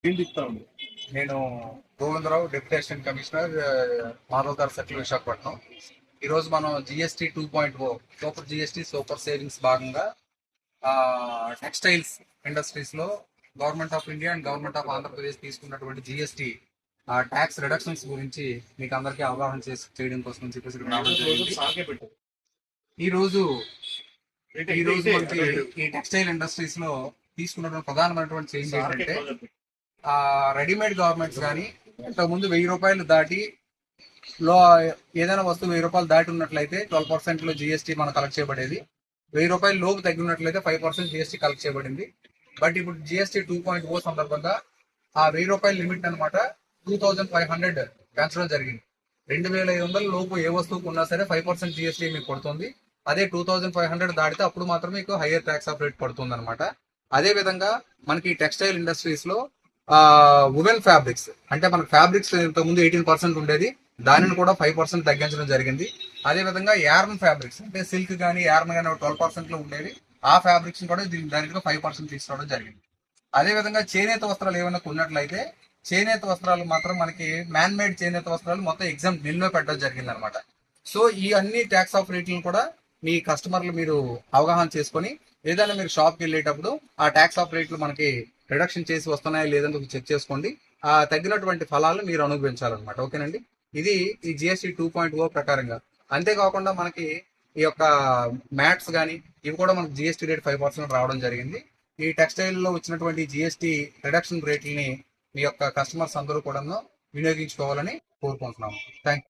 ఏంటి ఇస్తాను. నేను Govindarao, deputy assistant commissioner, Madhavadhar circle, Visakhapatnam. ఈరోజు మనం GST 2.0 super GST super savings భాగంగా టెక్స్టైల్స్ ఇండస్ట్రీస్లో government of India and government of Andhra Pradesh తీసుకున్నటువంటి జిఎస్టీ ట్యాక్స్ రిడక్షన్స్ గురించి మీకు అందరికీ అవగాహన చేయడం కోసం అని చెప్పేసి ఇక్కడ రావడం జరిగింది. ఈరోజు ఈరోజు మనకి ఈ టెక్స్టైల్ ఇండస్ట్రీస్ లో తీసుకున్నటువంటి ప్రధానమైనటువంటి చేంజ్ ఏంటంటే రెడీమేడ్ గార్మెంట్స్ కానీ ఇంతకుముందు 1000 రూపాయలు దాటి లో ఏదైనా వస్తువు 1000 రూపాయలు దాటి ఉన్నట్లయితే 12% లో జిఎస్టీ మనం కలెక్ట్ చేయబడేది. 1000 రూపాయలు లోపు తగ్గినట్లయితే 5% జిఎస్టీ కలెక్ట్ చేయబడింది. బట్ ఇప్పుడు జిఎస్టీ 2.0 సందర్భంగా ఆ 1000 రూపాయల లిమిట్ అనమాట 2500 పెంచడం జరిగింది. 2500 లోపు ఏ వస్తువుకు ఉన్నా సరే 5% జిఎస్టీ మీకు పడుతుంది. అదే 2500 దాటితే అప్పుడు మాత్రమే మీకు హైయర్ ట్యాక్స్ ఆఫ్ రేట్ పడుతుంది అనమాట. అదే విధంగా మనకి టెక్స్టైల్ ఇండస్ట్రీస్ లో ఉమెన్ ఫ్యాబ్రిక్స్ అంటే మనకి ఫ్యాబ్రిక్స్ ఇంతకుముందు 18% ఉండేది, దానిని కూడా 5% తగ్గించడం జరిగింది. అదే విధంగా యార్న్ ఫ్యాబ్రిక్స్ అంటే సిల్క్ కానీ యార్న్ కానీ 12% లో ఉండేవి, ఆ ఫ్యాబ్రిక్స్ కూడా దానికి 5% తీసుకోవడం జరిగింది. అదే విధంగా చేనేత వస్త్రాలు ఏమైనా కొన్నట్లయితే చేనేత వస్త్రాలు మాత్రం మనకి మ్యాన్ మేడ్ చేనేత వస్త్రాలు మొత్తం ఎగ్జామ్ నిల్వ పెట్టడం జరిగింది అనమాట. సో ఈ అన్ని ట్యాక్స్ ఆఫ్ రేట్లను కూడా మీ కస్టమర్లు మీరు అవగాహన చేసుకొని ఏదైనా మీరు షాప్కి వెళ్ళేటప్పుడు ఆ ట్యాక్స్ ఆఫ్ రేట్లు మనకి రిడక్షన్ చేసి వస్తున్నాయా లేదని చెక్ చేసుకోండి. ఆ తగ్గినటువంటి ఫలాలు మీరు అనుభవించాలన్నమాట. ఓకేనండి, ఇది ఈ జిఎస్టీ 2.0 ప్రకారంగా. అంతేకాకుండా మనకి ఈ యొక్క మ్యాట్స్ కానీ ఇవి కూడా మనకి జిఎస్టీ రేట్ 5% రావడం జరిగింది. ఈ టెక్స్టైల్ లో వచ్చినటువంటి జిఎస్టీ రిడక్షన్ రేట్లని మీ యొక్క కస్టమర్స్ అందరూ కూడా వినియోగించుకోవాలని కోరుకుంటున్నాము. థ్యాంక్